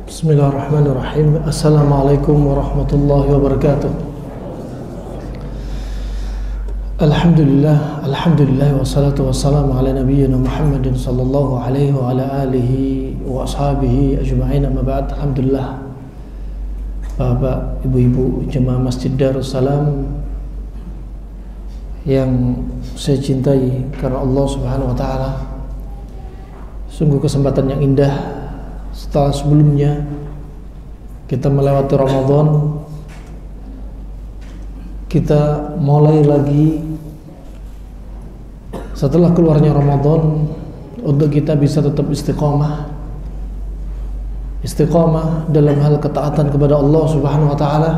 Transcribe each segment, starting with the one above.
Bismillahirrahmanirrahim. Assalamualaikum warahmatullahi wabarakatuh. Alhamdulillah wassalatu wassalamu ala nabiyyina Muhammadin sallallahu alaihi wa ala alihi wa ashabihi ajma'in, amma ba'd. Alhamdulillah, Bapak, Ibu-ibu jemaah Masjid Darussalam yang saya cintai karena Allah Subhanahu wa taala. Sungguh kesempatan yang indah setelah sebelumnya kita melewati Ramadan, kita mulai lagi setelah keluarnya Ramadan untuk kita bisa tetap istiqamah dalam hal ketaatan kepada Allah Subhanahu wa taala,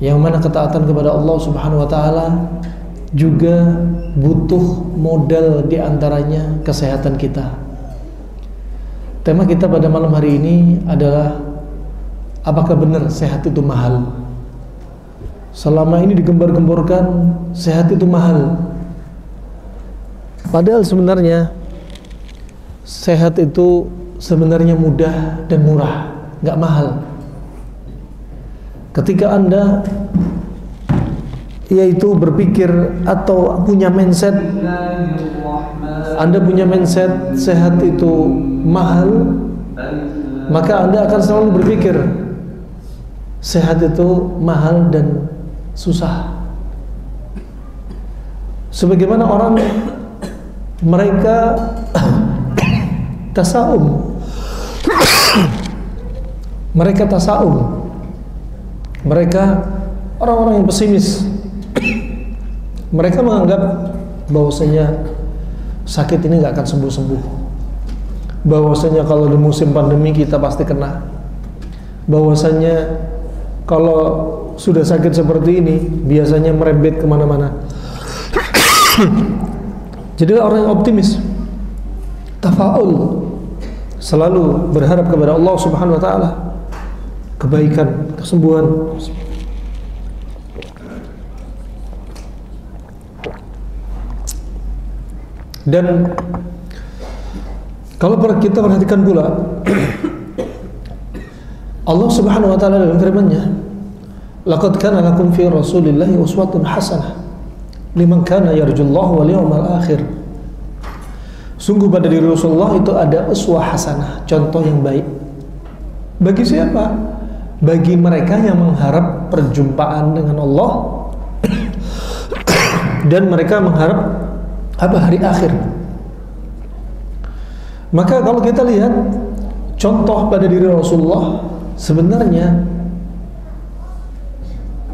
yang mana ketaatan kepada Allah Subhanahu wa taala juga butuh modal, diantaranya kesehatan kita. Tema kita pada malam hari ini adalah apakah benar sehat itu mahal? Selama ini digembar-gemborkan sehat itu mahal, padahal sebenarnya sehat itu sebenarnya mudah dan murah, nggak mahal. Ketika Anda yaitu berpikir atau punya mindset, Anda punya mindset sehat itu mahal, maka Anda akan selalu berpikir sehat itu mahal dan susah. Sebagaimana orang mereka tasaum, mereka orang-orang yang pesimis. Mereka menganggap bahwasanya sakit ini nggak akan sembuh-sembuh, bahwasanya kalau di musim pandemi kita pasti kena, bahwasanya kalau sudah sakit seperti ini biasanya merembet kemana-mana. Jadi orang yang optimis, tafaul, selalu berharap kepada Allah Subhanahu wa taala kebaikan, kesembuhan. Dan kalau kita perhatikan pula Allah Subhanahu wa taala dalam firman-Nya, laqad kana lakum fi rasulillahi uswatun hasanah liman kana yarjullaha wal yawmal akhir. Sungguh pada diri Rasulullah itu ada uswah hasanah, contoh yang baik. Bagi siapa? Bagi mereka yang mengharap perjumpaan dengan Allah dan mereka mengharap hari akhir. Maka kalau kita lihat contoh pada diri Rasulullah, sebenarnya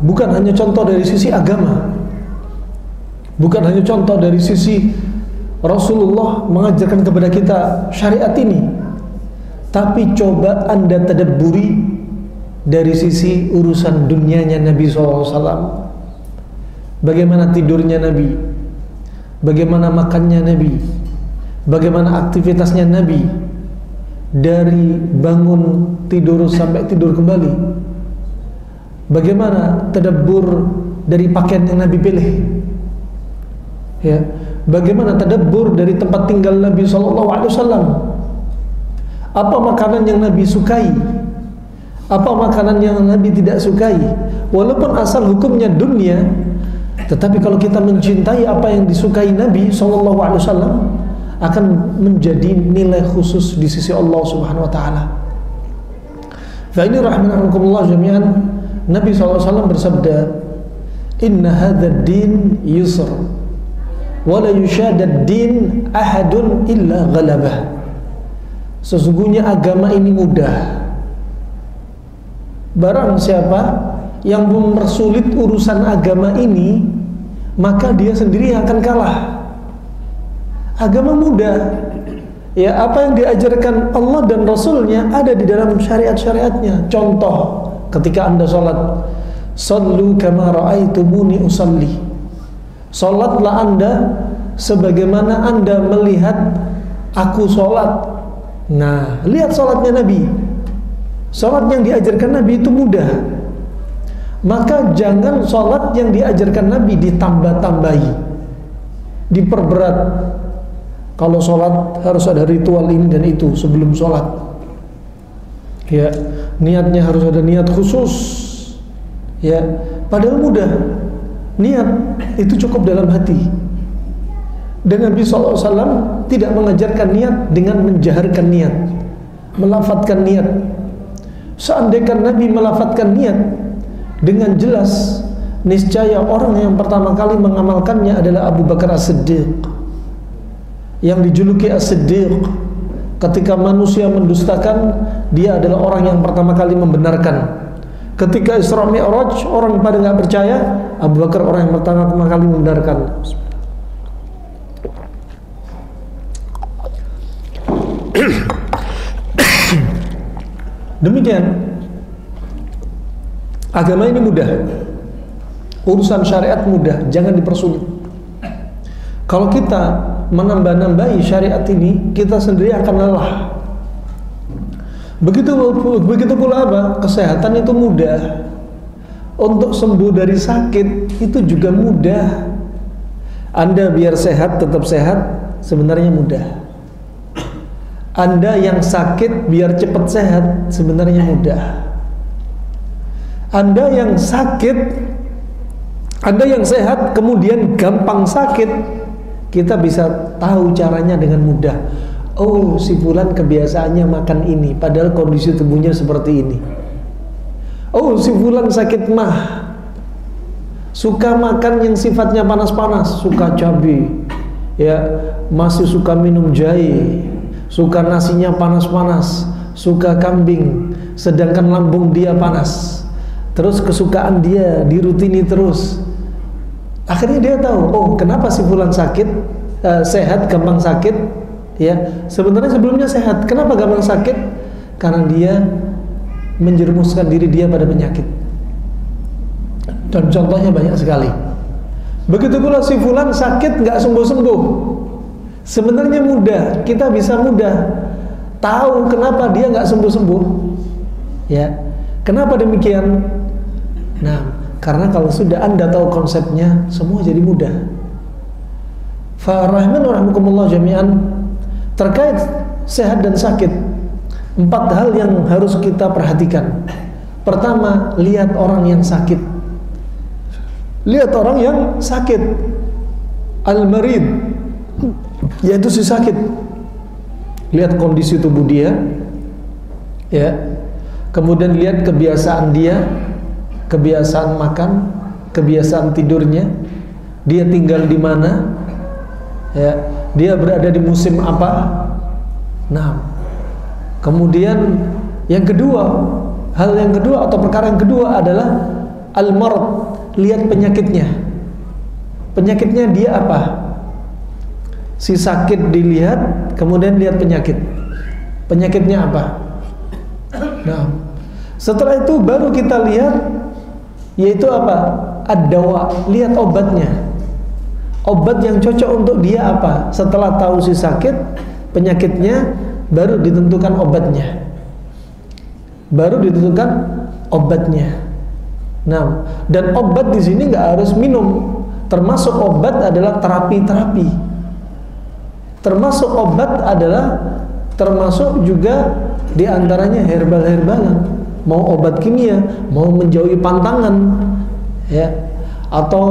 bukan hanya contoh dari sisi agama, bukan hanya contoh dari sisi Rasulullah mengajarkan kepada kita syariat ini, tapi coba Anda tadabburi dari sisi urusan dunianya Nabi SAW. Bagaimana tidurnya Nabi, bagaimana makannya Nabi, bagaimana aktivitasnya Nabi, dari bangun tidur sampai tidur kembali, bagaimana tadabbur dari pakaian yang Nabi pilih, ya, bagaimana tadabbur dari tempat tinggal Nabi SAW, apa makanan yang Nabi sukai, apa makanan yang Nabi tidak sukai. Walaupun asal hukumnya dunia, tetapi kalau kita mencintai apa yang disukai Nabi SAW, akan menjadi nilai khusus di sisi Allah Subhanahu wa taala. Fa ini rahimakumullah jami'an, Nabi SAW bersabda, "Inna hadzal din yusr, wa la yushadad din ahadun illa ghalabah." Sesungguhnya agama ini mudah. Barang siapa yang mempersulit urusan agama ini, maka dia sendiri akan kalah. Agama mudah, ya, apa yang diajarkan Allah dan Rasulnya ada di dalam syariat-syariatnya. Contoh, ketika Anda sholat, sallu kama ra'aitumuni usalli, sholatlah Anda sebagaimana Anda melihat aku sholat. Nah, lihat sholatnya Nabi. Sholat yang diajarkan Nabi itu mudah. Maka jangan sholat yang diajarkan Nabi ditambah-tambahi, diperberat, Kalau sholat harus ada ritual ini dan itu sebelum sholat. Ya, niatnya harus ada niat khusus. Ya, padahal mudah. Niat itu cukup dalam hati. Dan Nabi SAW tidak mengajarkan niat dengan menjaharkan niat, melafadzkan niat. Seandainya Nabi melafadzkan niat dengan jelas, niscaya orang yang pertama kali mengamalkannya adalah Abu Bakar As-Siddiq, yang dijuluki As-Siddiq. Ketika manusia mendustakan, dia adalah orang yang pertama kali membenarkan. Ketika Isra Mi'raj, orang pada nggak percaya, Abu Bakar orang yang pertama kali membenarkan. Demikian, agama ini mudah, urusan syariat mudah, jangan dipersulit. Kalau kita menambah-nambahi syariat ini, kita sendiri akan lelah. Begitu pula apa? Kesehatan itu mudah. Untuk sembuh dari sakit itu juga mudah. Anda biar sehat, tetap sehat, sebenarnya mudah. Anda yang sakit biar cepat sehat, sebenarnya mudah. Anda yang sakit, Anda yang sehat kemudian gampang sakit, kita bisa tahu caranya dengan mudah. Oh, si fulan kebiasaannya makan ini, padahal kondisi tubuhnya seperti ini. Oh, si fulan sakit mah, suka makan yang sifatnya panas-panas, suka cabai, ya, masih suka minum jahe, suka nasinya panas-panas, suka kambing, sedangkan lambung dia panas. Terus kesukaan dia dirutini terus. Akhirnya dia tahu, oh kenapa si fulan sakit, sehat, gampang sakit. Ya, sebenarnya sebelumnya sehat. Kenapa gampang sakit? Karena dia menjerumuskan diri dia pada penyakit. Dan contohnya banyak sekali. Begitu pula si fulan sakit nggak sembuh-sembuh. Sebenarnya mudah, kita bisa mudah tahu kenapa dia nggak sembuh-sembuh. Ya, kenapa demikian? Nah, karena kalau sudah Anda tahu konsepnya, semua jadi mudah. Fa rahman wa rahmukumullah jami'an. Terkait sehat dan sakit, 4 hal yang harus kita perhatikan. Pertama, lihat orang yang sakit. Lihat orang yang sakit, al-marid, yaitu si sakit. Lihat kondisi tubuh dia, ya. Kemudian lihat kebiasaan dia, kebiasaan makan, kebiasaan tidurnya, dia tinggal di mana, ya, dia berada di musim apa. Nah, kemudian yang kedua, hal yang kedua atau perkara yang kedua adalah al-marad, lihat penyakitnya. Penyakitnya dia apa? Si sakit dilihat, kemudian lihat penyakit. Penyakitnya apa? Nah, setelah itu baru kita lihat, yaitu apa? Ad-dawa, lihat obatnya. Obat yang cocok untuk dia apa? Setelah tahu si sakit, penyakitnya, baru ditentukan obatnya. Baru ditentukan obatnya. Nah, dan obat di sini nggak harus minum. Termasuk obat adalah terapi-terapi. Termasuk obat adalah termasuk juga diantaranya herbal-herbalan. Mau obat kimia, mau menjauhi pantangan, ya, atau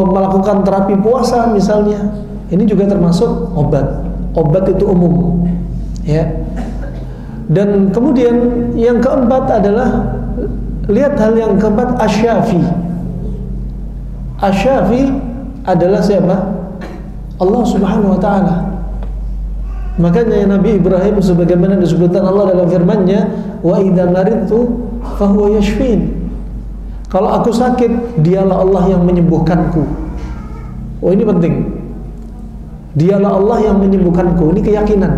melakukan terapi puasa misalnya, ini juga termasuk obat. Obat itu umum, ya. Dan kemudian yang keempat adalah lihat hal yang keempat, asyafi. Asyafi adalah siapa? Allah Subhanahu wa taala. Makanya Nabi Ibrahim sebagaimana disebutkan Allah dalam firman-Nya, wa idza maridtu fahuwa yashfin. Kalau aku sakit, dialah Allah yang menyembuhkanku. Oh, ini penting. Dialah Allah yang menyembuhkanku. Ini keyakinan.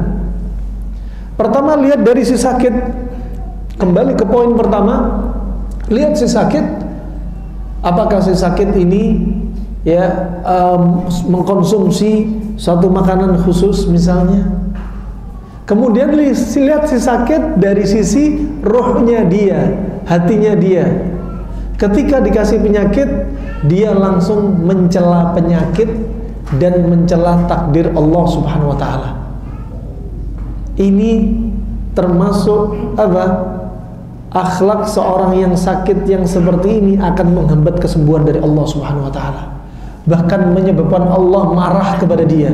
Pertama, lihat dari si sakit. Kembali ke poin pertama, lihat si sakit. Apakah si sakit ini, ya, mengkonsumsi satu makanan khusus misalnya. Kemudian lihat si sakit dari sisi rohnya dia, hatinya dia. Ketika dikasih penyakit, dia langsung mencela penyakit dan mencela takdir Allah Subhanahu wa taala. Ini termasuk apa? Akhlak seorang yang sakit yang seperti ini akan menghambat kesembuhan dari Allah Subhanahu wa taala. Bahkan menyebabkan Allah marah kepada dia.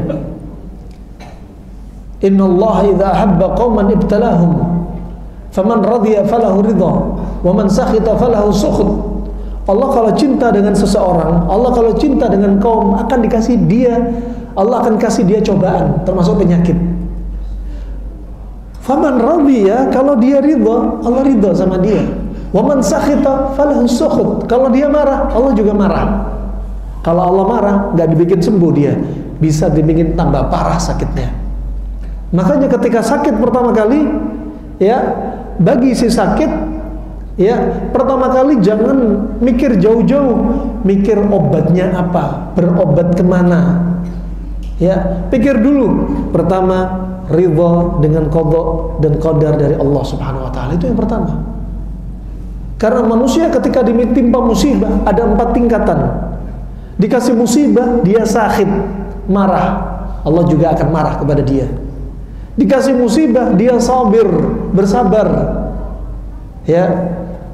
Inna Allah idza ahabba qauman ibtalahum faman radiya falahu ridha wa man sakhita falahu sukhut. Allah kalau cinta dengan seseorang, Allah kalau cinta dengan kaum akan dikasih dia, Allah akan kasih dia cobaan termasuk penyakit. Faman radiya, kalau dia ridha, Allah ridha sama dia. Wa man sakhita falahu sukhut. Kalau dia marah, Allah juga marah. Kalau Allah marah, nggak dibikin sembuh dia, bisa dibikin tambah parah sakitnya. Makanya ketika sakit pertama kali, ya, bagi si sakit, ya, pertama kali jangan mikir jauh-jauh, mikir obatnya apa, berobat kemana. Ya, pikir dulu. Pertama, ridha dengan qada dan qadar dari Allah Subhanahu wa taala, itu yang pertama. Karena manusia ketika ditimpa musibah ada 4 tingkatan. Dikasih musibah dia sakit, marah, Allah juga akan marah kepada dia. Dikasih musibah dia sabir, bersabar, ya,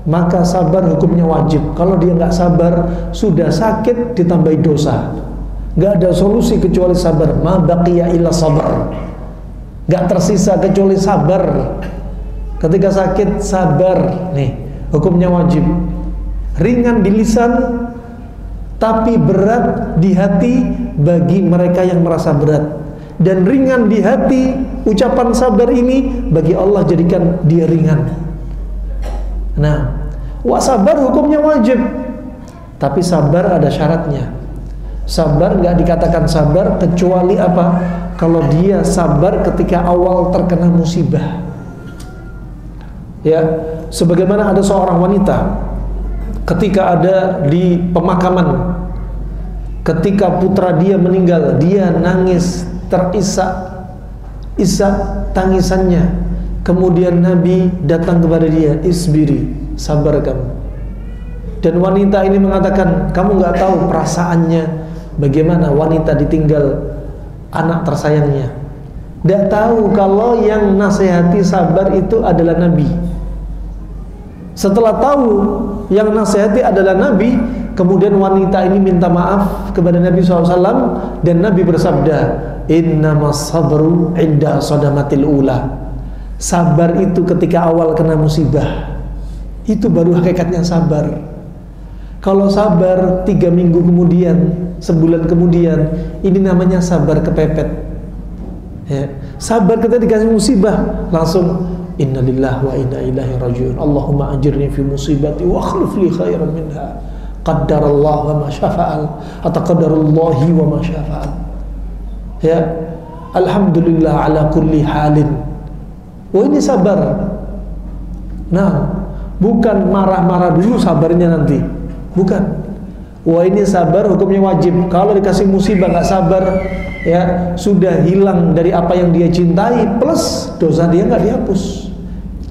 maka sabar hukumnya wajib. Kalau dia nggak sabar, sudah sakit ditambahi dosa. Nggak ada solusi kecuali sabar. Ma baqiya illa sabar. Nggak tersisa kecuali sabar. Ketika sakit sabar, nih hukumnya wajib. Ringan di lisan, tapi berat di hati bagi mereka yang merasa berat. Dan ringan di hati, ucapan sabar ini bagi Allah jadikan dia ringan. Nah, sabar hukumnya wajib, tapi sabar ada syaratnya. Sabar nggak dikatakan sabar kecuali apa? Kalau dia sabar ketika awal terkena musibah. Ya, sebagaimana ada seorang wanita ketika ada di pemakaman, ketika putra dia meninggal, dia nangis terisak-isak tangisannya. Kemudian Nabi datang kepada dia, isbiri, sabar kamu. Dan wanita ini mengatakan, kamu nggak tahu perasaannya bagaimana wanita ditinggal anak tersayangnya. Nggak tahu kalau yang nasihati sabar itu adalah Nabi. Setelah tahu yang nasihati adalah Nabi, kemudian wanita ini minta maaf kepada Nabi SAW, dan Nabi bersabda, innamas sabru inda sadamatil ula. Sabar itu ketika awal kena musibah, itu baru hakikatnya sabar. Kalau sabar 3 minggu kemudian, sebulan kemudian, ini namanya sabar kepepet, ya. Sabar ketika dikasih musibah langsung innalillahi wa inna ilaihi rajiun, Allahumma ajirni fi musibati wa akhlif li khairan minha, qaddarallahu wa ma syafa'al, atau qaddarullahi wa ma syafa'al. Ya, alhamdulillah ala kulli halin. Oh, ini sabar. Nah, bukan marah-marah dulu sabarnya nanti, bukan. Wah, ini sabar hukumnya wajib. Kalau dikasih musibah nggak sabar, ya sudah hilang dari apa yang dia cintai, plus dosa dia nggak dihapus,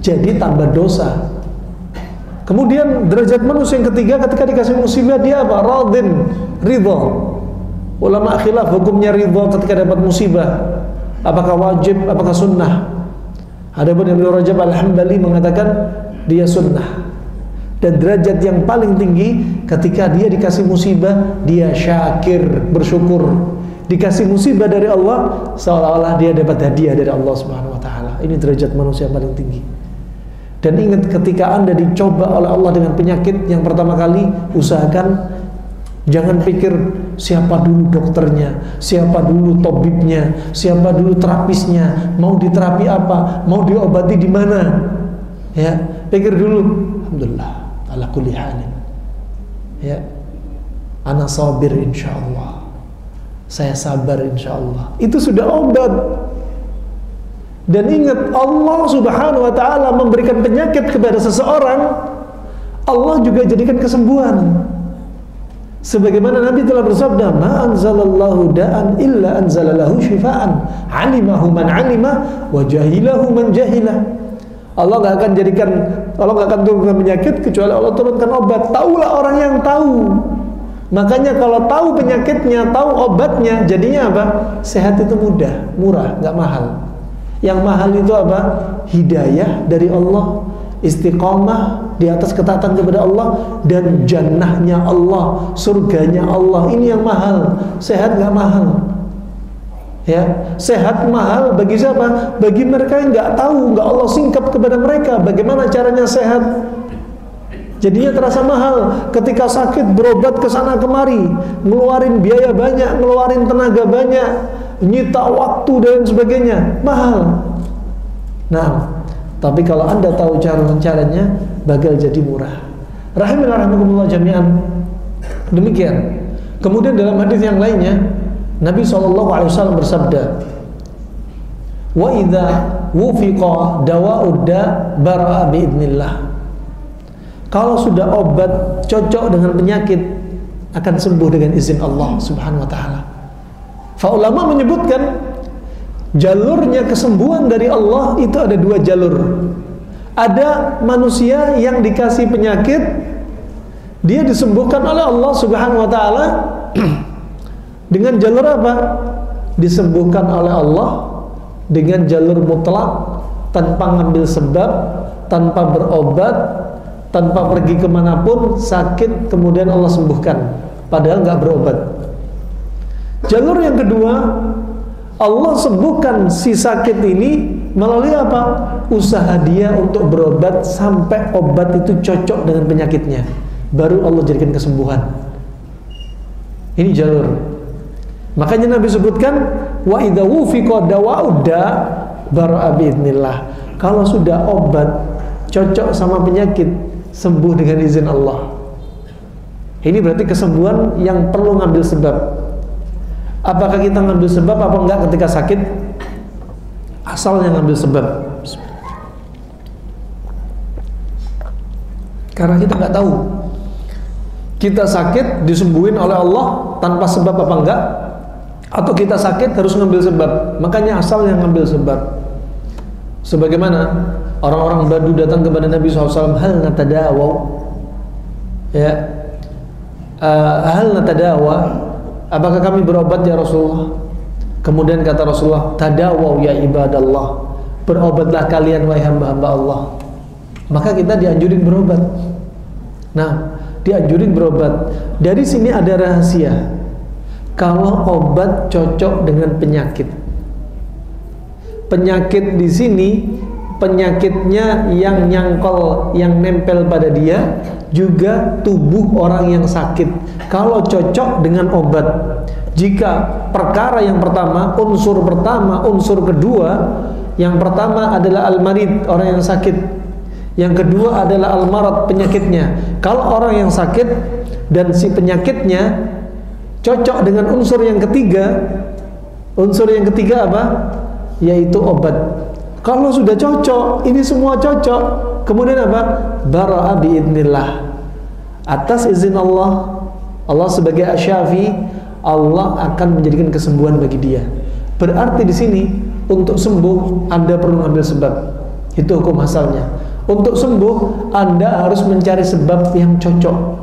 jadi tambah dosa. Kemudian derajat manusia yang ketiga, ketika dikasih musibah dia apa? Radin, ridha. Ulama khilaf hukumnya ridha ketika dapat musibah, apakah wajib, apakah sunnah. Adapun Ibnu Rajab Al-Hambali mengatakan dia sunnah. Dan derajat yang paling tinggi ketika dia dikasih musibah, dia syakir, bersyukur. Dikasih musibah dari Allah, seolah-olah dia dapat hadiah dari Allah Subhanahu wa taala. Ini derajat manusia yang paling tinggi. Dan ingat, ketika Anda dicoba oleh Allah dengan penyakit, yang pertama kali usahakan jangan pikir siapa dulu dokternya, siapa dulu tabibnya, siapa dulu terapisnya, mau diterapi apa, mau diobati di mana. Ya, pikir dulu, alhamdulillah ala kulli halin. Ya, ana sabir insyaallah, saya sabar insyaallah. Itu sudah obat. Dan ingat, Allah Subhanahu wa ta'ala memberikan penyakit kepada seseorang, Allah juga jadikan kesembuhan. Sebagaimana Nabi telah bersabda, ma anzalallahu da'an illa anzalalahu syifaan, alimahu man alima wa jahilahu man jahila. Allah nggak akan turunkan penyakit kecuali Allah turunkan obat. Taulah orang yang tahu. Makanya kalau tahu penyakitnya, tahu obatnya, jadinya apa? Sehat itu mudah, murah, nggak mahal. Yang mahal itu apa? Hidayah dari Allah, istiqamah di atas ketaatan kepada Allah, dan jannahnya Allah, surganya Allah. Ini yang mahal. Sehat nggak mahal. Ya, sehat mahal bagi siapa? Bagi mereka yang nggak tahu, nggak Allah singkap kepada mereka bagaimana caranya sehat. Jadinya terasa mahal. Ketika sakit berobat ke sana kemari, ngeluarin biaya banyak, ngeluarin tenaga banyak, nyita waktu dan sebagainya, mahal. Nah, tapi kalau Anda tahu caranya, bakal jadi murah. Rahimakumullah jami'an. Demikian. Kemudian dalam hadis yang lainnya, Nabi SAW bersabda, wa idza wufiqa dawa'ud da bara'a biidznillah. Kalau sudah obat cocok dengan penyakit, akan sembuh dengan izin Allah Subhanahu wa taala. Fa ulama menyebutkan jalurnya kesembuhan dari Allah itu ada dua jalur. Ada manusia yang dikasih penyakit, dia disembuhkan oleh Allah Subhanahu wa taala dengan jalur apa? Disembuhkan oleh Allah dengan jalur mutlak, tanpa ngambil sebab, tanpa berobat, tanpa pergi kemanapun, sakit kemudian Allah sembuhkan, padahal nggak berobat. Jalur yang kedua, Allah sembuhkan si sakit ini melalui apa? Usaha dia untuk berobat sampai obat itu cocok dengan penyakitnya, baru Allah jadikan kesembuhan. Ini jalur. Makanya Nabi sebutkan, wa idza wufiqa dawa'ud da bara'a biidznillah. Kalau sudah obat cocok sama penyakit, sembuh dengan izin Allah. Ini berarti kesembuhan yang perlu ngambil sebab. Apakah kita ngambil sebab apa enggak ketika sakit? Asalnya ngambil sebab. Karena kita nggak tahu kita sakit disembuhin oleh Allah tanpa sebab apa enggak, atau kita sakit harus ngambil sebab. Makanya asalnya ngambil sebab. Sebagaimana orang-orang Badu datang kepada Nabi SAW, hal natadawaw, ya, hal natadawa, apakah kami berobat ya Rasulullah? Kemudian kata Rasulullah, tadawaw ya ibadallah, berobatlah kalian wahai hamba-hamba Allah. Maka kita dianjurin berobat. Nah, dianjurin berobat. Dari sini ada rahasia. Kalau obat cocok dengan penyakit, penyakit di sini penyakitnya yang nyangkol, yang nempel pada dia, juga tubuh orang yang sakit. Kalau cocok dengan obat, jika perkara yang pertama, unsur kedua, yang pertama adalah al-marid, orang yang sakit, yang kedua adalah al-marad, penyakitnya. Kalau orang yang sakit dan si penyakitnya cocok dengan unsur yang ketiga apa? Yaitu obat. Kalau sudah cocok, ini semua cocok, kemudian apa? Bara'a biidznillah, atas izin Allah, Allah sebagai asyafi, Allah akan menjadikan kesembuhan bagi dia. Berarti di sini untuk sembuh Anda perlu ambil sebab. Itu hukum asalnya. Untuk sembuh Anda harus mencari sebab yang cocok.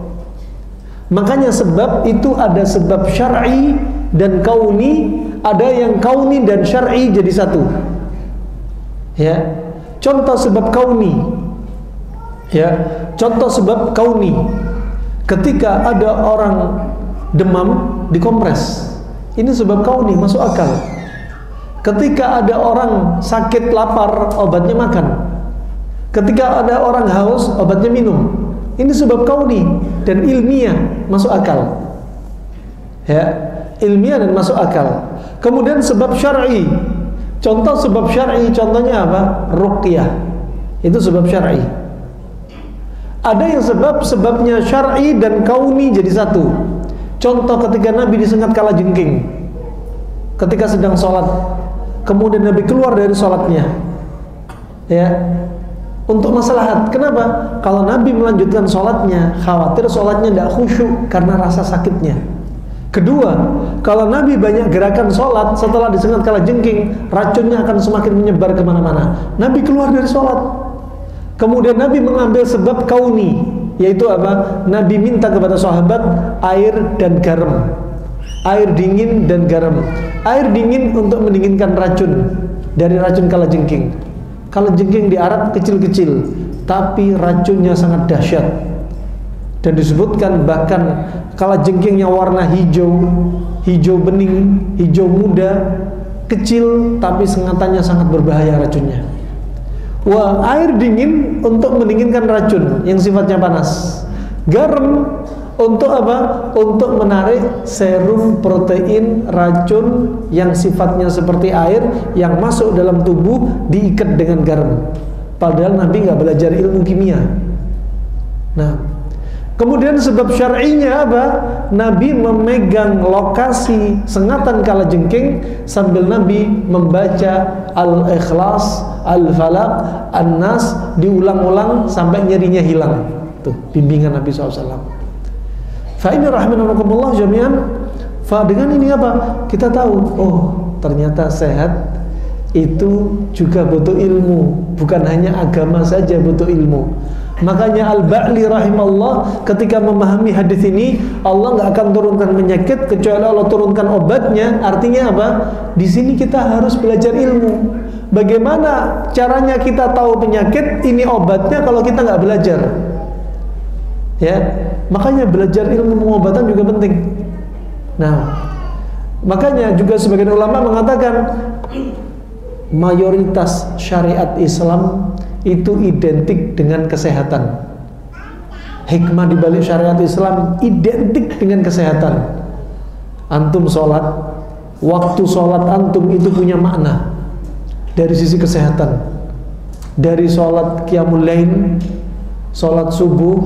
Makanya sebab itu ada sebab syar'i dan kauni, ada yang kauni dan syar'i jadi satu. Ya, contoh sebab kauni. Ya, contoh sebab kauni. Ketika ada orang demam, dikompres. Ini sebab kauni, masuk akal. Ketika ada orang sakit lapar, obatnya makan. Ketika ada orang haus, obatnya minum. Ini sebab kauni dan ilmiah, masuk akal. Ya, ilmiah dan masuk akal. Kemudian sebab syar'i. Contoh sebab syar'i, contohnya apa? Ruqyah. Itu sebab syar'i. Ada yang sebabnya syar'i dan kauni jadi satu. Contoh ketika Nabi disengat kalajengking, ketika sedang sholat, kemudian Nabi keluar dari sholatnya, ya, untuk maslahat. Kenapa? Kalau Nabi melanjutkan sholatnya, khawatir sholatnya tidak khusyuk karena rasa sakitnya. Kedua, kalau Nabi banyak gerakan sholat setelah disengat kalajengking, racunnya akan semakin menyebar kemana-mana. Nabi keluar dari sholat. Kemudian Nabi mengambil sebab kauni. yaitu apa? Nabi minta kepada sahabat air dan garam, air dingin dan garam. Air dingin untuk mendinginkan racun dari racun kalajengking. Kalajengking di Arab kecil-kecil, tapi racunnya sangat dahsyat. Dan disebutkan bahkan kalajengking yang warna hijau, hijau bening, hijau muda, kecil tapi sengatannya sangat berbahaya racunnya. Wah, air dingin untuk mendinginkan racun yang sifatnya panas. Garam untuk apa? Untuk menarik serum protein racun yang sifatnya seperti air yang masuk dalam tubuh, diikat dengan garam. Padahal Nabi nggak belajar ilmu kimia. Nah, kemudian sebab syar'inya apa? Nabi memegang lokasi sengatan kalajengking sambil Nabi membaca Al-Ikhlas, Al-Falaq, An-Nas diulang-ulang sampai nyerinya hilang. Tuh, bimbingan Nabi SAW. Fa ini rahimanakumullah jami'an. Fa dengan ini apa? Kita tahu, oh ternyata sehat itu juga butuh ilmu, bukan hanya agama saja butuh ilmu. Makanya Al-Ba'li rahimahullah ketika memahami hadis ini, Allah nggak akan turunkan penyakit kecuali Allah turunkan obatnya. Artinya apa? Di sini kita harus belajar ilmu. Bagaimana caranya kita tahu penyakit ini obatnya kalau kita nggak belajar? Ya, makanya belajar ilmu pengobatan juga penting. Nah, makanya juga sebagian ulama mengatakan mayoritas syariat Islam itu identik dengan kesehatan. Hikmah di balik syariat Islam identik dengan kesehatan. Antum sholat, waktu sholat antum itu punya makna dari sisi kesehatan. Dari sholat qiyamul lail, sholat subuh,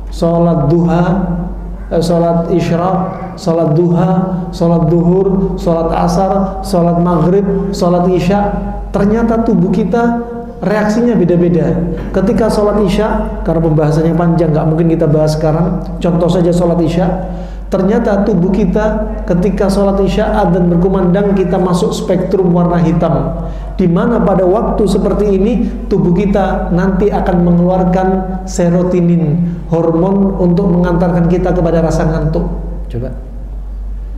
sholat duha, sholat isyraq, sholat duha, sholat duhur, sholat asar, sholat maghrib, sholat isya. Ternyata tubuh kita reaksinya beda-beda. Ketika sholat isya, karena pembahasannya panjang, nggak mungkin kita bahas sekarang. Contoh saja sholat isya. Ternyata tubuh kita ketika sholat isya adzan berkumandang, kita masuk spektrum warna hitam. Dimana pada waktu seperti ini tubuh kita nanti akan mengeluarkan serotonin, hormon untuk mengantarkan kita kepada rasa ngantuk. Coba.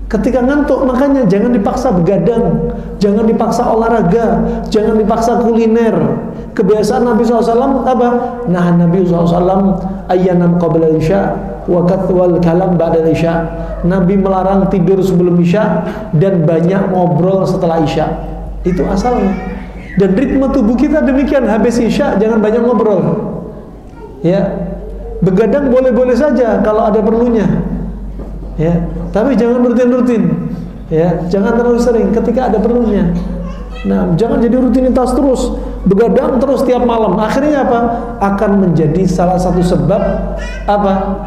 Ketika ngantuk, makanya jangan dipaksa begadang, jangan dipaksa olahraga, jangan dipaksa kuliner. Kebiasaan Nabi SAW apa? Nah, Nabi SAW ayyanam qabla isya wa kathwal kalam ba'da isya. Nabi melarang tidur sebelum isya dan banyak ngobrol setelah isya. Itu asalnya. Dan ritme tubuh kita demikian, habis isya jangan banyak ngobrol. Ya. Begadang boleh-boleh saja kalau ada perlunya. Ya, tapi jangan rutin-rutin. Ya, jangan terlalu sering ketika ada perlunya. Nah, jangan jadi rutinitas terus, begadang terus tiap malam. Akhirnya apa? Akan menjadi salah satu sebab apa?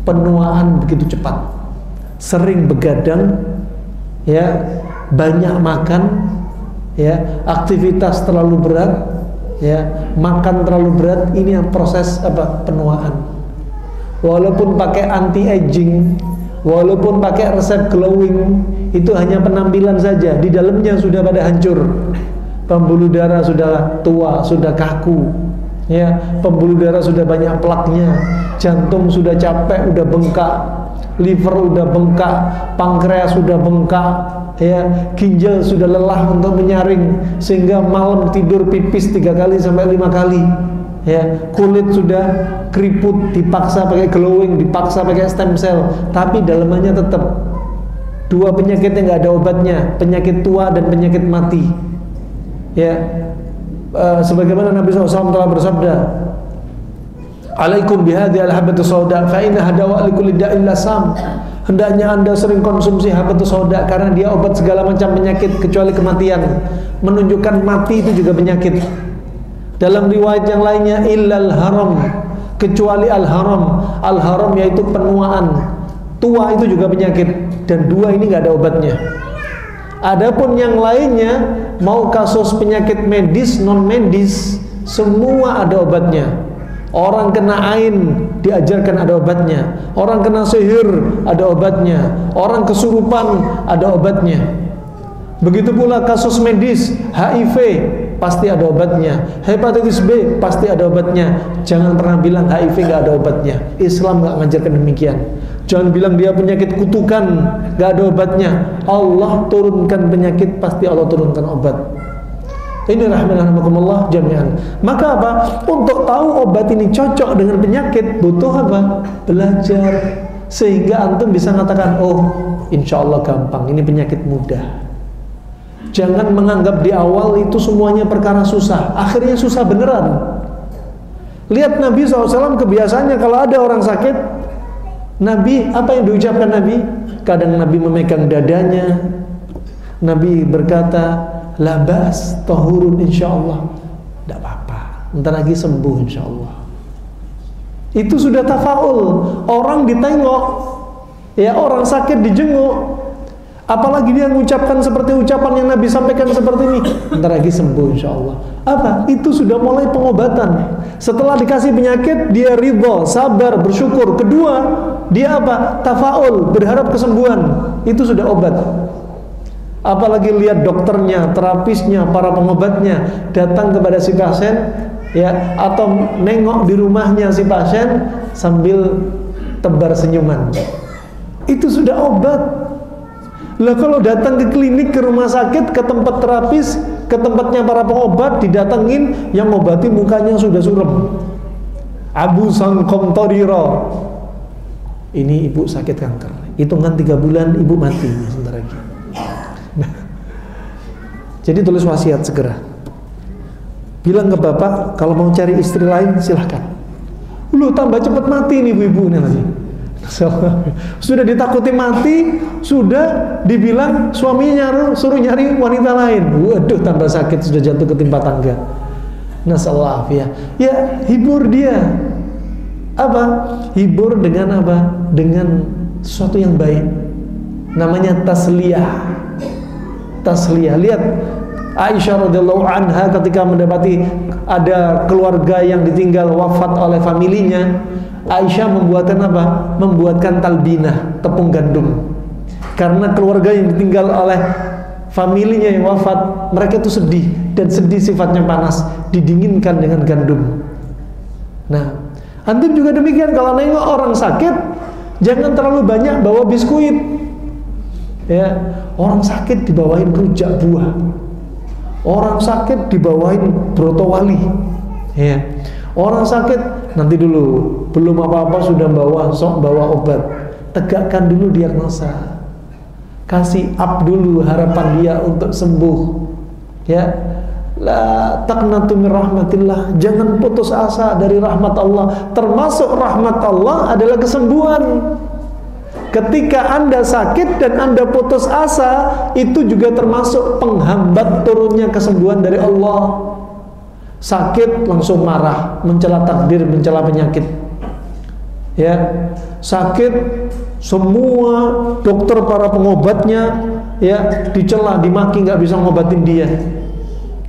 Penuaan begitu cepat. Sering begadang, ya, banyak makan, ya, aktivitas terlalu berat, ya, makan terlalu berat, ini yang proses apa? Penuaan. Walaupun pakai anti-aging, walaupun pakai resep glowing, itu hanya penampilan saja. Di dalamnya sudah pada hancur. Pembuluh darah sudah tua, sudah kaku. Ya, pembuluh darah sudah banyak plaknya. Jantung sudah capek, udah bengkak. Liver udah bengkak, pankreas sudah bengkak. Ya, ginjal sudah lelah untuk menyaring sehingga malam tidur pipis 3 kali sampai 5 kali. Ya, kulit sudah keriput, dipaksa pakai glowing, dipaksa pakai stem cell, tapi dalamannya tetap dua penyakit yang nggak ada obatnya, penyakit tua dan penyakit mati. Ya, sebagaimana Nabi SAW telah bersabda, "Alaikum bihadhi al-habatus sauda, fa inna hadawa likulli da'in lasam." Hendaknya Anda sering konsumsi habatus sauda karena dia obat segala macam penyakit kecuali kematian. Menunjukkan mati itu juga penyakit. Dalam riwayat yang lainnya, illal haram, kecuali al-haram. Al-haram yaitu penuaan. Tua itu juga penyakit, dan dua ini nggak ada obatnya. Adapun yang lainnya, mau kasus penyakit medis, non medis, semua ada obatnya. Orang kena ain diajarkan ada obatnya. Orang kena sihir ada obatnya. Orang kesurupan ada obatnya. Begitu pula kasus medis, HIV, pasti ada obatnya. Hepatitis B pasti ada obatnya. Jangan pernah bilang HIV nggak ada obatnya. Islam nggak mengajarkan demikian. Jangan bilang dia penyakit kutukan, nggak ada obatnya. Allah turunkan penyakit, pasti Allah turunkan obat. Ini rahmatullah jami'an. Maka apa? Untuk tahu obat ini cocok dengan penyakit, butuh apa? Belajar. Sehingga antum bisa mengatakan, oh insya Allah gampang, ini penyakit mudah. Jangan menganggap di awal itu semuanya perkara susah. Akhirnya susah beneran. Lihat Nabi SAW kebiasaannya kalau ada orang sakit, Nabi, apa yang diucapkan Nabi? Kadang Nabi memegang dadanya, Nabi berkata, labas, tahurun insyaallah. Tidak apa-apa, ntar lagi sembuh insyaallah. Itu sudah tafaul. Orang ditengok, ya orang sakit dijenguk. Apalagi dia mengucapkan seperti ucapan yang Nabi sampaikan seperti ini, ntar lagi sembuh insyaallah. Apa? Itu sudah mulai pengobatan. Setelah dikasih penyakit, dia ridho, sabar, bersyukur. Kedua, dia apa? Tafaul, berharap kesembuhan. Itu sudah obat. Apalagi lihat dokternya, terapisnya, para pengobatnya datang kepada si pasien, ya, atau nengok di rumahnya si pasien sambil tebar senyuman. Itu sudah obat. Lah kalau datang ke klinik, ke rumah sakit, ke tempat terapis, ke tempatnya para pengobat, didatengin yang ngobati mukanya sudah suram. Abu Sangkom Toriro. Ini ibu sakit kanker. Hitungan 3 bulan ibu mati sebentar lagi. Nah, jadi tulis wasiat segera. Bilang ke bapak kalau mau cari istri lain silahkan. Lu tambah cepat mati nih ibu-ibu ini lagi. Sudah ditakuti mati, sudah dibilang suaminya suruh nyari wanita lain. Waduh, tambah sakit, sudah jatuh ketimpa tangga. Nasallahu ya. Ya, hibur dia. Apa? Hibur dengan apa? Dengan sesuatu yang baik. Namanya tasliyah. Tasliyah. Lihat Aisyah radhiyallahu anha ketika mendapati ada keluarga yang ditinggal wafat oleh familinya, Aisyah membuatkan apa? Membuatkan talbinah, tepung gandum. Karena keluarga yang ditinggal oleh familinya yang wafat, mereka itu sedih, dan sedih sifatnya panas, didinginkan dengan gandum. Nah, antum juga demikian. Kalau nengok orang sakit, jangan terlalu banyak bawa biskuit. Ya, orang sakit dibawain rujak buah. Orang sakit dibawain broto wali. Ya. Orang sakit nanti dulu, belum apa-apa sudah bawa obat. Tegakkan dulu diagnosa. Kasih up dulu harapan dia untuk sembuh. Ya. La taqnatu min rahmatillah. Jangan putus asa dari rahmat Allah. Termasuk rahmat Allah adalah kesembuhan. Ketika Anda sakit dan Anda putus asa, itu juga termasuk penghambat turunnya kesembuhan dari Allah. Sakit langsung marah, mencela takdir, mencela penyakit. Ya, sakit semua dokter para pengobatnya ya dicela, dimaki, nggak bisa ngobatin dia.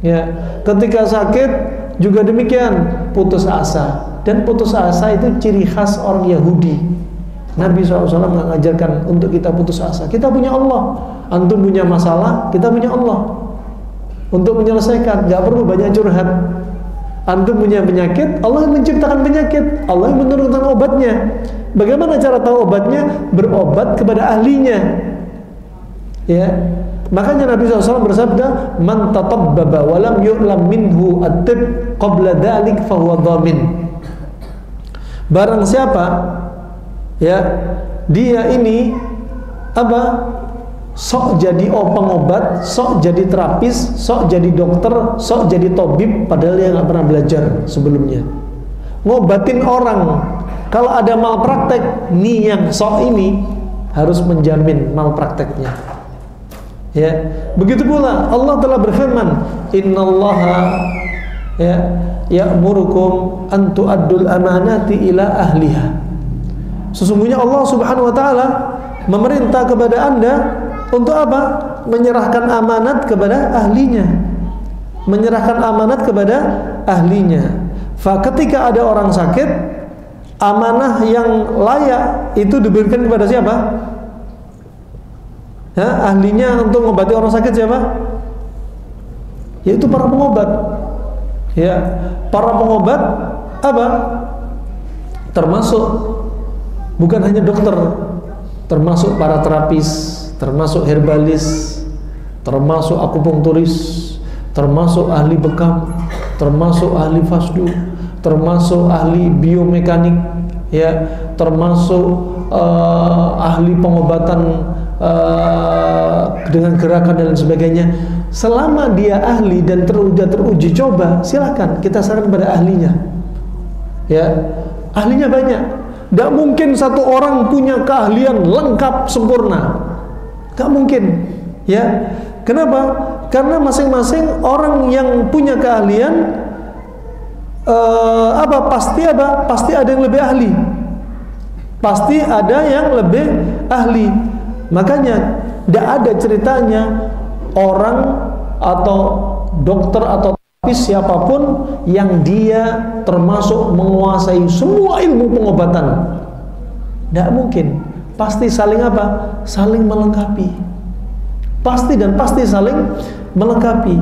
Ya, ketika sakit juga demikian, putus asa. Dan putus asa itu ciri khas orang Yahudi. Nabi SAW nggak mengajarkan untuk kita putus asa. Kita punya Allah. Antum punya masalah, kita punya Allah untuk menyelesaikan. Nggak perlu banyak curhat. Antum punya penyakit, Allah yang menciptakan penyakit, Allah yang menurunkan obatnya. Bagaimana cara tahu obatnya? Berobat kepada ahlinya. Ya, makanya Nabi SAW bersabda, "Man tatabbaba wa lam yu'lam minhu at-tib qabla dzalik fa huwa dhamin." Barang siapa ya dia ini apa? Sok jadi pengobat, sok jadi terapis, sok jadi dokter, sok jadi tabib, padahal dia nggak pernah belajar sebelumnya. Ngobatin orang, kalau ada malpraktek, nih yang sok ini harus menjamin malprakteknya. Ya, begitu pula Allah telah berfirman, Innallaha ya ya'murukum an tu'addul amanati ila ahliha. Sesungguhnya Allah Subhanahu wa taala memerintah kepada Anda untuk apa? Menyerahkan amanat kepada ahlinya. Menyerahkan amanat kepada ahlinya. Ketika ada orang sakit, amanah yang layak itu diberikan kepada siapa? Ya, ahlinya untuk mengobati orang sakit siapa? yaitu para pengobat. Ya, para pengobat apa? Termasuk bukan hanya dokter, termasuk para terapis, termasuk herbalis, termasuk akupunkturis, termasuk ahli bekam, termasuk ahli fasdu, termasuk ahli biomekanik, ya, termasuk ahli pengobatan dengan gerakan dan sebagainya. Selama dia ahli dan teruji coba, silakan kita saran pada ahlinya. Ya, ahlinya banyak. Tidak mungkin satu orang punya keahlian lengkap sempurna, gak mungkin. Ya, kenapa? Karena masing-masing orang yang punya keahlian pasti ada yang lebih ahli. Pasti ada yang lebih ahli. Makanya tidak ada ceritanya orang atau dokter atau terapis siapapun yang dia termasuk menguasai semua ilmu pengobatan. Tidak mungkin. Pasti saling apa? Saling melengkapi. Pasti saling melengkapi.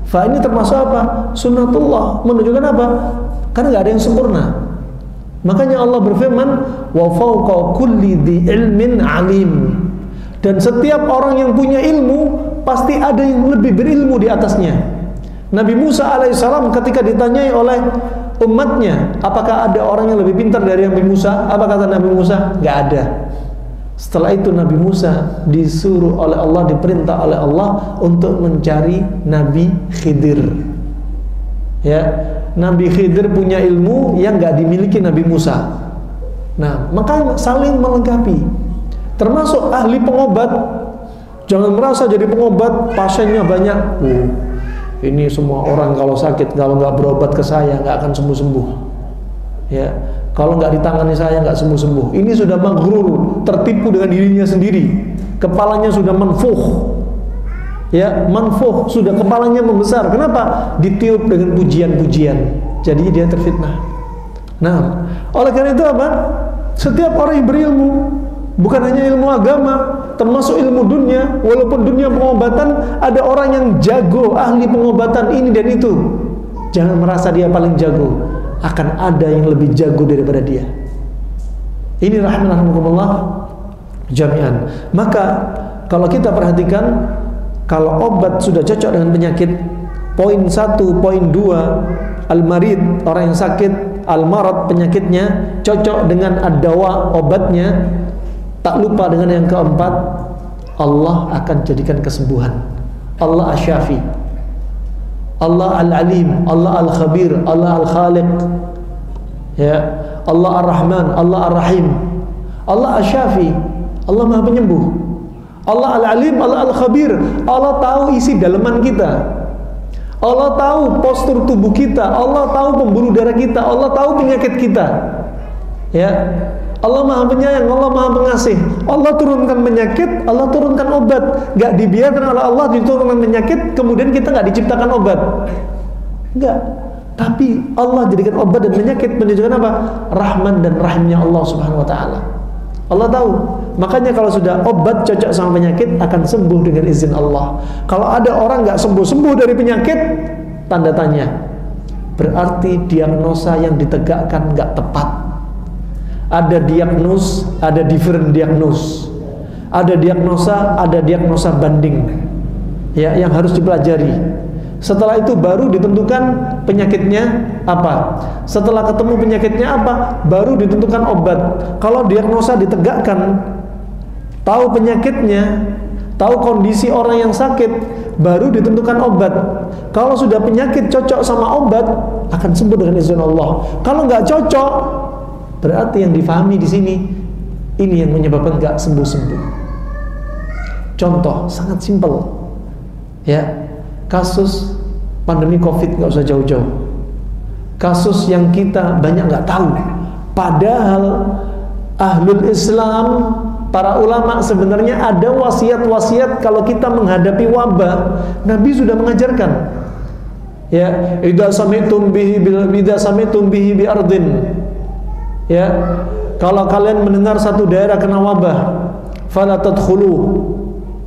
Fa ini termasuk apa? Sunnatullah. Menunjukkan apa? Karena nggak ada yang sempurna. Makanya Allah berfirman, wa fawqa kulli dhi ilmin alim. Dan setiap orang yang punya ilmu pasti ada yang lebih berilmu di atasnya. Nabi Musa alaihissalam ketika ditanyai oleh umatnya, apakah ada orang yang lebih pintar dari Nabi Musa? Apa kata Nabi Musa? Nggak ada. Setelah itu Nabi Musa disuruh oleh Allah, diperintah oleh Allah untuk mencari Nabi Khidir. Ya, Nabi Khidir punya ilmu yang nggak dimiliki Nabi Musa. Nah, maka saling melengkapi. Termasuk ahli pengobat. Jangan merasa jadi pengobat pasiennya banyak. Ini semua orang kalau sakit, kalau nggak berobat ke saya nggak akan sembuh-sembuh. Ya, kalau nggak ditangani saya nggak sembuh-sembuh. Ini sudah maghrur, tertipu dengan dirinya sendiri. Kepalanya sudah manfuh. Ya, manfuh, sudah kepalanya membesar. Kenapa? Ditiup dengan pujian-pujian. Jadi dia terfitnah. Nah, oleh karena itu apa? Setiap orang yang berilmu, bukan hanya ilmu agama, termasuk ilmu dunia. Walaupun dunia pengobatan ada orang yang jago, ahli pengobatan ini dan itu, jangan merasa dia paling jago. Akan ada yang lebih jago daripada dia. Ini rahimahumullah jami'an. Maka kalau kita perhatikan, kalau obat sudah cocok dengan penyakit, poin 1, poin 2, al-marid, orang yang sakit, al-marad, penyakitnya cocok dengan ad-dawa, obatnya. Tak lupa dengan yang keempat, Allah akan jadikan kesembuhan. Allah asy-syafi, Allah al-alim, Allah al-khabir, Allah al-khaliq, ya, Allah ar-rahman, Allah ar-rahim, Allah asy-syafi, Allah maha penyembuh, Allah al-alim, Allah al-khabir. Allah tahu isi daleman kita, Allah tahu postur tubuh kita, Allah tahu pembuluh darah kita, Allah tahu penyakit kita. Ya, Allah maha penyayang, Allah maha pengasih. Allah turunkan penyakit, Allah turunkan obat. Gak dibiarkan oleh Allah diturunkan penyakit, kemudian kita gak diciptakan obat. Enggak. Tapi Allah jadikan obat dan penyakit menunjukkan apa? Rahman dan rahimnya Allah subhanahu wa ta'ala. Allah tahu. Makanya kalau sudah obat cocok sama penyakit, akan sembuh dengan izin Allah. Kalau ada orang gak sembuh-sembuh dari penyakit, tanda tanya. Berarti diagnosa yang ditegakkan gak tepat. Ada diagnos, ada different diagnos. Ada diagnosa banding. Ya, yang harus dipelajari. Setelah itu baru ditentukan penyakitnya apa. Setelah ketemu penyakitnya apa, baru ditentukan obat. Kalau diagnosa ditegakkan, tahu penyakitnya, tahu kondisi orang yang sakit, baru ditentukan obat. Kalau sudah penyakit cocok sama obat, akan sembuh dengan izin Allah. Kalau nggak cocok, berarti yang difahami di sini ini yang menyebabkan nggak sembuh-sembuh. Contoh sangat simpel, ya, kasus pandemi COVID nggak usah jauh-jauh. Kasus yang kita banyak nggak tahu, padahal ahlul Islam, para ulama sebenarnya ada wasiat-wasiat kalau kita menghadapi wabah. Nabi sudah mengajarkan. Ya, idza sami'tum bihi bi ardin. Ya, kalau kalian mendengar satu daerah kena wabah, fala tadkhulu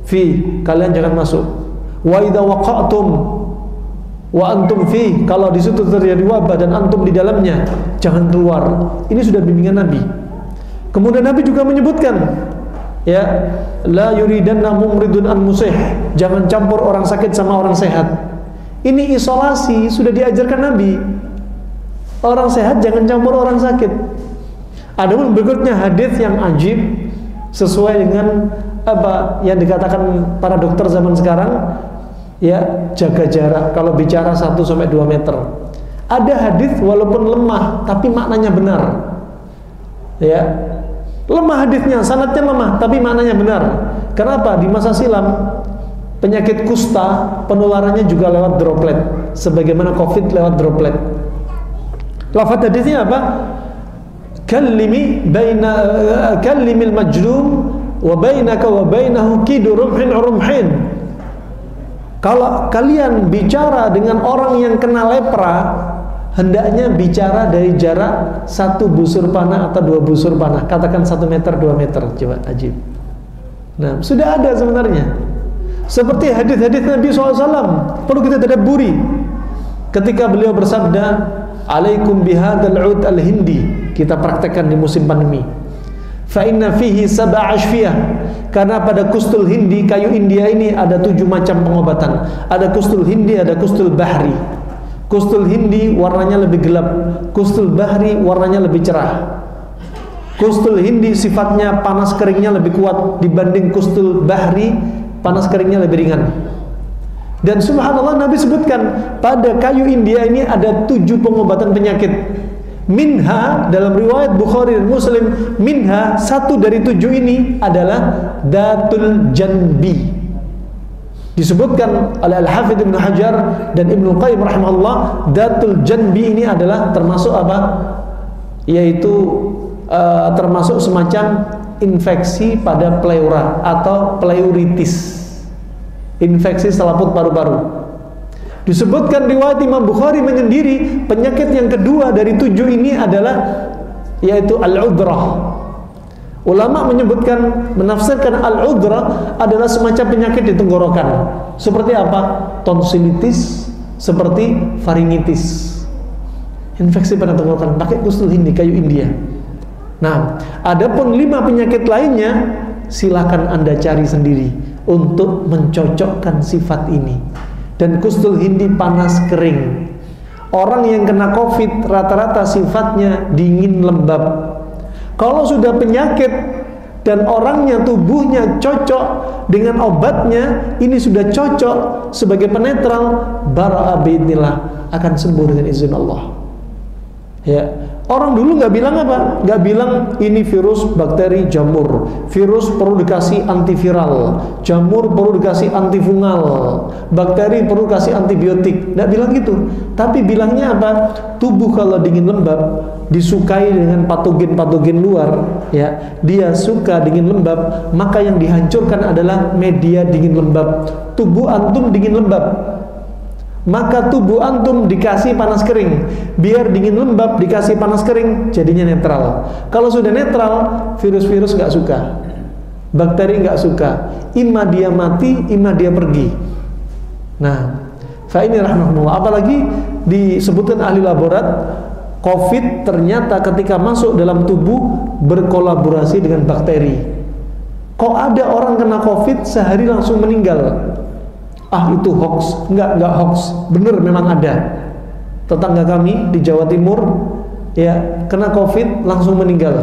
fi, kalian jangan masuk. Wa idza waqa'tum wa antum fi, kalau di situ terjadi wabah dan antum di dalamnya, jangan keluar. Ini sudah bimbingan Nabi. Kemudian Nabi juga menyebutkan, ya, la yuridanna mumridun an musih, jangan campur orang sakit sama orang sehat. Ini isolasi sudah diajarkan Nabi. Orang sehat jangan campur orang sakit. Adapun berikutnya hadis yang ajib sesuai dengan apa yang dikatakan para dokter zaman sekarang, ya, jaga jarak kalau bicara 1-2 meter. Ada hadis walaupun lemah tapi maknanya benar. Ya. Lemah hadisnya, sanadnya lemah tapi maknanya benar. Kenapa? Di masa silam penyakit kusta penularannya juga lewat droplet, sebagaimana Covid lewat droplet. Lafaz hadisnya apa? Kallimil majnun wa bainaka wa bainahu kidu rumhin. Kalau kalian bicara dengan orang yang kena lepra, hendaknya bicara dari jarak 1 busur panah atau 2 busur panah. Katakan 1 meter, 2 meter. Coba, ajib. Nah, sudah ada sebenarnya. Seperti hadis-hadis Nabi SAW, perlu kita tadabburi. Ketika beliau bersabda, alaikum bihadzal ud al-hindi, kita praktekkan di musim pandemi. Fa inna fihi sab'a ashfiyah, karena pada kustul hindi, kayu India ini ada 7 macam pengobatan. Ada kustul hindi, ada kustul bahri. Kustul hindi warnanya lebih gelap, kustul bahri warnanya lebih cerah. Kustul hindi sifatnya panas keringnya lebih kuat dibanding kustul bahri, panas keringnya lebih ringan. Dan subhanallah, Nabi sebutkan pada kayu India ini ada 7 pengobatan penyakit. Minha, dalam riwayat Bukhari dan Muslim, minha, 1 dari 7 ini adalah datul janbi. Disebutkan oleh Al-Hafidh Ibn Hajar dan Ibnu Qayyim rahimahullah, datul janbi ini adalah termasuk apa? Yaitu termasuk semacam infeksi pada pleura atau pleuritis, infeksi selaput paru-paru. Disebutkan riwayat Imam Bukhari menyendiri, penyakit yang kedua dari 7 ini adalah yaitu al-udrah. Ulama menyebutkan, menafsirkan al-udrah adalah semacam penyakit di tenggorokan. Seperti apa? Tonsilitis, seperti faringitis. Infeksi pada tenggorokan, pakai kustul hindi, kayu India. Nah, adapun 5 penyakit lainnya, silakan Anda cari sendiri untuk mencocokkan sifat ini. Dan kustul hindi panas kering. Orang yang kena Covid rata-rata sifatnya dingin lembab. Kalau sudah penyakit dan orangnya, tubuhnya cocok dengan obatnya, ini sudah cocok sebagai penetral, bara'a bi'idnillah, akan sembuh dengan izin Allah. Ya, orang dulu nggak bilang apa? Nggak bilang ini virus bakteri jamur, virus perlu dikasih antiviral, jamur perlu dikasih antifungal, bakteri perlu dikasih antibiotik. Nggak bilang gitu. Tapi bilangnya apa? Tubuh kalau dingin lembab disukai dengan patogen-patogen luar, ya, dia suka dingin lembab, maka yang dihancurkan adalah media dingin lembab. Tubuh antum dingin lembab, maka tubuh antum dikasih panas kering, biar dingin lembab dikasih panas kering, jadinya netral. Kalau sudah netral, virus-virus nggak suka, bakteri nggak suka, imma dia mati, imma dia pergi. Nah, fa ini rahmatullah. Apalagi disebutkan ahli laborat, Covid ternyata ketika masuk dalam tubuh berkolaborasi dengan bakteri. Kok ada orang kena Covid sehari langsung meninggal? Ah, itu hoax. Enggak hoax, bener, memang ada. Tetangga kami di Jawa Timur, ya, kena Covid langsung meninggal.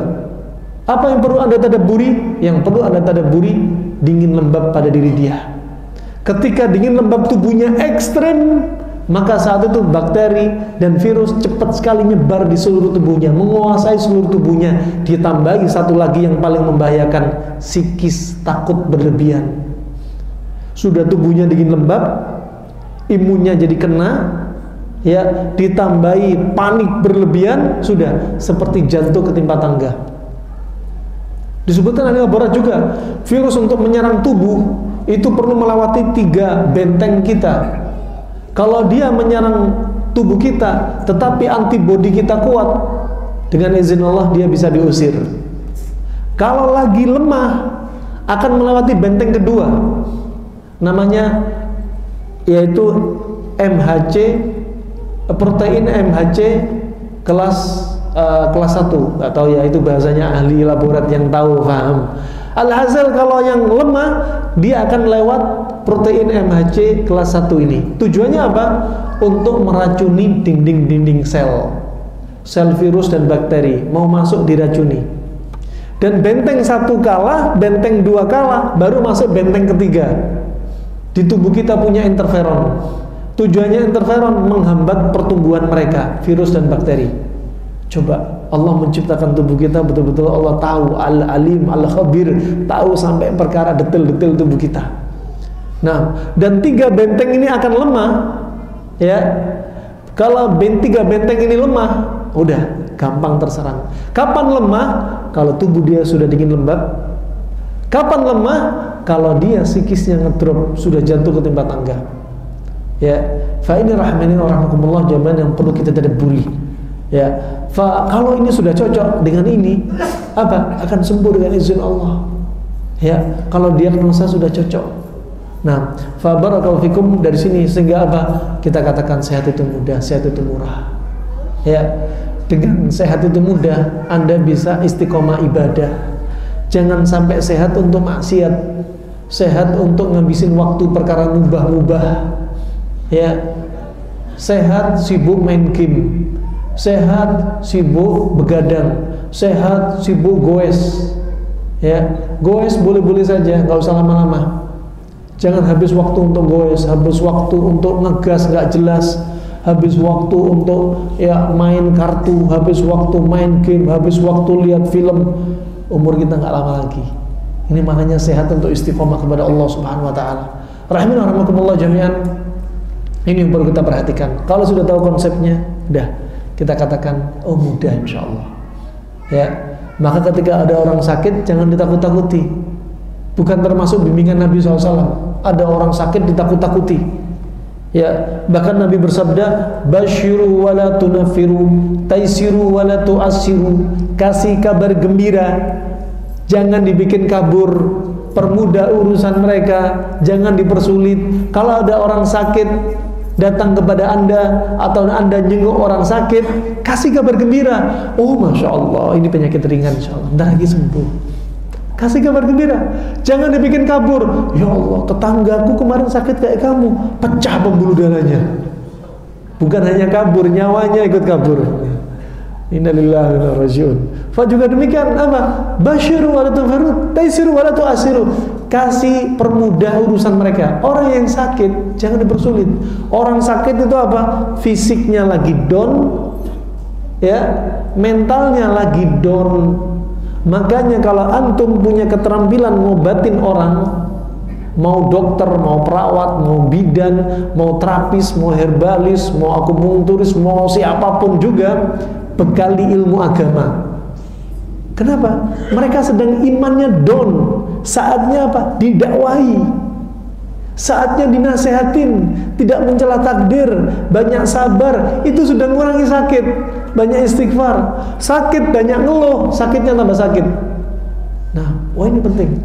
Apa yang perlu Anda tadabburi? Yang perlu Anda tadabburi dingin lembab pada diri dia. Ketika dingin lembab tubuhnya ekstrem, maka saat itu bakteri dan virus cepat sekali nyebar di seluruh tubuhnya, menguasai seluruh tubuhnya. Ditambahi satu lagi yang paling membahayakan, psikis, takut berlebihan. Sudah tubuhnya dingin lembab, imunnya jadi kena, ya, ditambahi panik berlebihan, sudah seperti jantung ketimpa tangga. Disebutkan ahli laborat juga, virus untuk menyerang tubuh itu perlu melewati 3 benteng kita. Kalau dia menyerang tubuh kita, tetapi antibodi kita kuat, dengan izin Allah dia bisa diusir. Kalau lagi lemah, akan melewati benteng kedua, namanya yaitu MHC, protein MHC kelas 1, nggak tahu ya, itu bahasanya ahli laborat yang tahu, paham. Alhasil kalau yang lemah dia akan lewat protein MHC kelas 1 ini. Tujuannya apa? Untuk meracuni dinding-dinding sel virus dan bakteri, mau masuk diracuni. Dan benteng 1 kalah, benteng 2 kalah, baru masuk benteng ketiga. Di tubuh kita punya interferon. Tujuannya interferon menghambat pertumbuhan mereka, virus dan bakteri. Coba, Allah menciptakan tubuh kita betul-betul Allah tahu, Al-Alim, Al-Khabir, tahu sampai perkara detail-detail tubuh kita. Nah, dan 3 benteng ini akan lemah, ya. Kalau 3 benteng ini lemah, udah gampang terserang. Kapan lemah? Kalau tubuh dia sudah dingin lembab. Kapan lemah? Kalau dia psikisnya ngedrop, sudah jatuh ketimpa tangga. Ya, fa ini rahmani rahimakumullah, jawaban yang perlu kita tadabburi. Ya, kalau ini sudah cocok dengan ini, apa? Akan sembuh dengan izin Allah. Ya, kalau diagnosa sudah cocok. Nah, fa barakallahu fikum, dari sini sehingga apa? Kita katakan sehat itu mudah, sehat itu murah. Ya, dengan sehat itu mudah, Anda bisa istiqomah ibadah. Jangan sampai sehat untuk maksiat, sehat untuk ngabisin waktu perkara mubah-mubah. Ya, sehat sibuk main game, sehat sibuk begadang, sehat sibuk goes. Ya, goes boleh-boleh saja, nggak usah lama-lama. Jangan habis waktu untuk goes, habis waktu untuk ngegas nggak jelas, habis waktu untuk ya main kartu, habis waktu main game, habis waktu lihat film. Umur kita nggak lama lagi. Ini makanya sehat untuk istiqomah kepada Allah Subhanahu Wa Taala. Rahimana rahimakumullah jami'an. Ini yang perlu kita perhatikan. Kalau sudah tahu konsepnya, udah kita katakan, oh mudah insya Allah. Ya, maka ketika ada orang sakit jangan ditakut-takuti. Bukan termasuk bimbingan Nabi SAW. Ada orang sakit ditakut-takuti. Ya, bahkan Nabi bersabda, basyiru wala tunafiru, taisiru wala tuasiru. Kasih kabar gembira, jangan dibikin kabur, permudah urusan mereka, jangan dipersulit. Kalau ada orang sakit datang kepada Anda atau Anda jenguk orang sakit, kasih kabar gembira. Oh Masya Allah, ini penyakit ringan, insya Allah ntar lagi sembuh. Kasih kabar gembira, jangan dibikin kabur. Ya Allah, tetanggaku kemarin sakit kayak kamu, pecah pembuluh darahnya. Bukan hanya kabur, nyawanya ikut kabur. Innalillahi wa inna ilaihi raji'un. Fa juga demikian apa? Basyiru wa la tunfiru, taisiru wa la tu'asiru. Kasih permudah urusan mereka. Orang yang sakit jangan dipersulit. Orang sakit itu apa? Fisiknya lagi down, ya, mentalnya lagi down. Makanya kalau antum punya keterampilan ngobatin orang, mau dokter, mau perawat, mau bidan, mau terapis, mau herbalis, mau akupunkturis, mau siapapun juga, bekali ilmu agama. Kenapa? Mereka sedang imannya down. Saatnya apa? Didakwahi. Saatnya dinasehatin, tidak mencela takdir, banyak sabar, itu sudah mengurangi sakit. Banyak istighfar. Sakit banyak ngeluh, sakitnya tambah sakit. Nah, wah ini penting.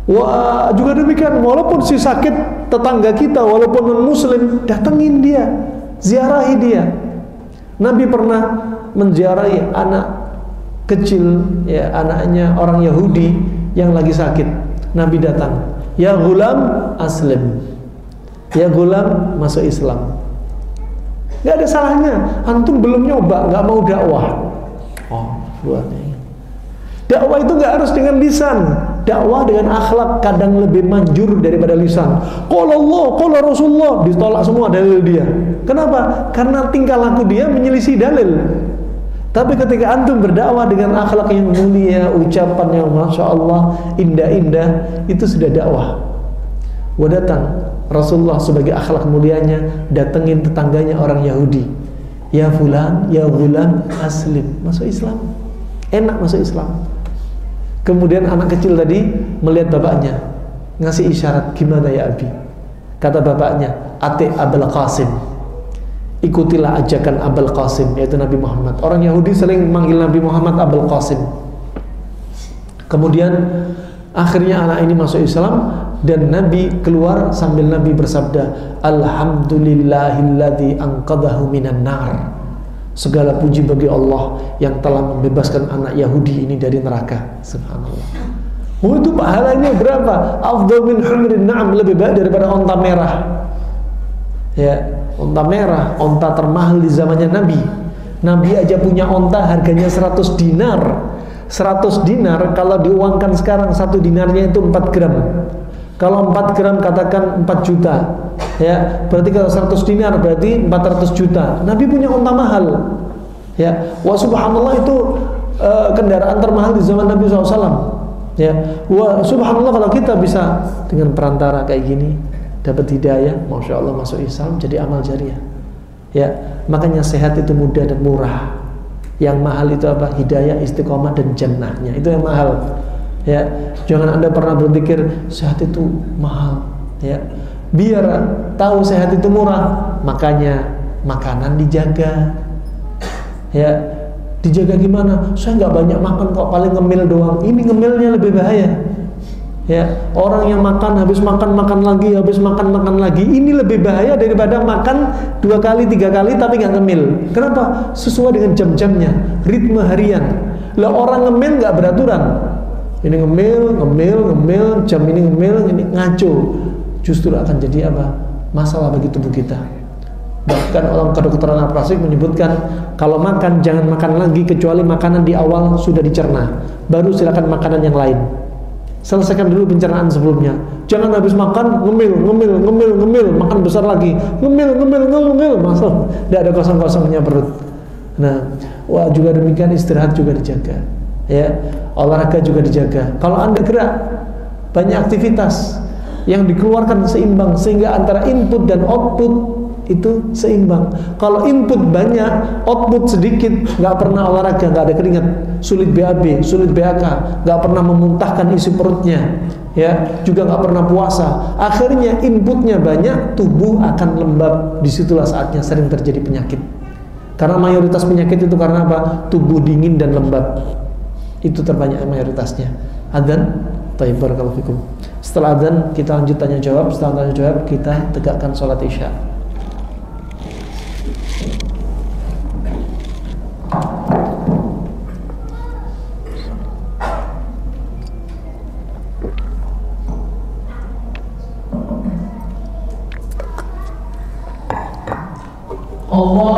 Wah, juga demikian, walaupun si sakit tetangga kita, walaupun non-muslim, datengin dia, ziarahi dia. Nabi pernah menziarahi anak kecil, ya, anaknya orang Yahudi yang lagi sakit. Nabi datang, ya gulam aslim, ya gulam masuk Islam. Gak ada salahnya. Antum belum nyoba, gak mau dakwah. Oh, buatnya. Dakwah itu gak harus dengan lisan. Dakwah dengan akhlak kadang lebih manjur daripada lisan. Qala Allah, qala Rasulullah, ditolak semua dalil dia. Kenapa? Karena tingkah laku dia menyelisih dalil. Tapi ketika antum berdakwah dengan akhlak yang mulia, ucapan yang Masya Allah, indah-indah, itu sudah dakwah. Datang Rasulullah sebagai akhlak mulianya, datengin tetangganya orang Yahudi. Ya fulan, ya gulam, aslim, masuk Islam. Enak masuk Islam. Kemudian anak kecil tadi melihat bapaknya, ngasih isyarat, gimana ya Abi? Kata bapaknya, ati Abul Qasim, ikutilah ajakan Abul Qasim, yaitu Nabi Muhammad. Orang Yahudi sering manggil Nabi Muhammad Abul Qasim. Kemudian akhirnya anak ini masuk Islam. Dan Nabi keluar sambil Nabi bersabda, Alhamdulillahilladzi anqadhahu minan nar. Segala puji bagi Allah yang telah membebaskan anak Yahudi ini dari neraka. Subhanallah. Oh, itu pahalanya berapa? Afdal min humrin na'am, lebih baik daripada onta merah. Ya, onta merah, onta termahal di zamannya Nabi. Nabi aja punya onta harganya 100 dinar. 100 dinar kalau diuangkan sekarang, 1 dinarnya itu 4 gram. Kalau 4 gram katakan 4 juta. Ya, berarti kalau 100 dinar berarti 400 juta. Nabi punya onta mahal. Ya, wa subhanallah itu kendaraan termahal di zaman Nabi SAW. Ya, wa subhanallah kalau kita bisa dengan perantara kayak gini dapat hidayah, masya Allah masuk Islam jadi amal jariah. Ya, makanya sehat itu mudah dan murah. Yang mahal itu apa? Hidayah, istiqomah dan jannahnya. Itu yang mahal. Ya, jangan Anda pernah berpikir sehat itu mahal. Ya, biar tahu sehat itu murah, makanya makanan dijaga. Ya, dijaga gimana? Saya nggak banyak makan kok, paling ngemil doang. Ini ngemilnya lebih bahaya. Ya, orang yang makan habis makan lagi, habis makan lagi, ini lebih bahaya daripada makan 2 kali 3 kali tapi nggak ngemil. Kenapa? Sesuai dengan jam-jamnya, ritme harian. Lah orang ngemil nggak beraturan. Ini ngemil, jam ini ngemil, ini ngaco. Justru akan jadi apa? Masalah bagi tubuh kita. Bahkan orang kedokteran Al-Plasik menyebutkan kalau makan jangan makan lagi kecuali makanan di awal sudah dicerna. Baru silakan makanan yang lain. Selesaikan dulu pencernaan sebelumnya. Jangan habis makan ngemil, makan besar lagi. Ngemil, masuk. Tidak ada kosong-kosongnya perut. Nah, wah juga demikian istirahat juga dijaga. Ya, olahraga juga dijaga. Kalau Anda gerak, banyak aktivitas yang dikeluarkan seimbang sehingga antara input dan output itu seimbang. Kalau input banyak, output sedikit, nggak pernah olahraga, nggak ada keringat, sulit BAB, sulit BAK, nggak pernah memuntahkan isi perutnya, ya, juga nggak pernah puasa. Akhirnya inputnya banyak, tubuh akan lembab. Disitulah saatnya sering terjadi penyakit. Karena mayoritas penyakit itu karena apa? Tubuh dingin dan lembab. Itu terbanyak mayoritasnya. Adzan, tayyib, barakallahu fikum. Setelah adzan kita lanjut tanya jawab. Setelah tanya jawab kita tegakkan sholat isya. Allah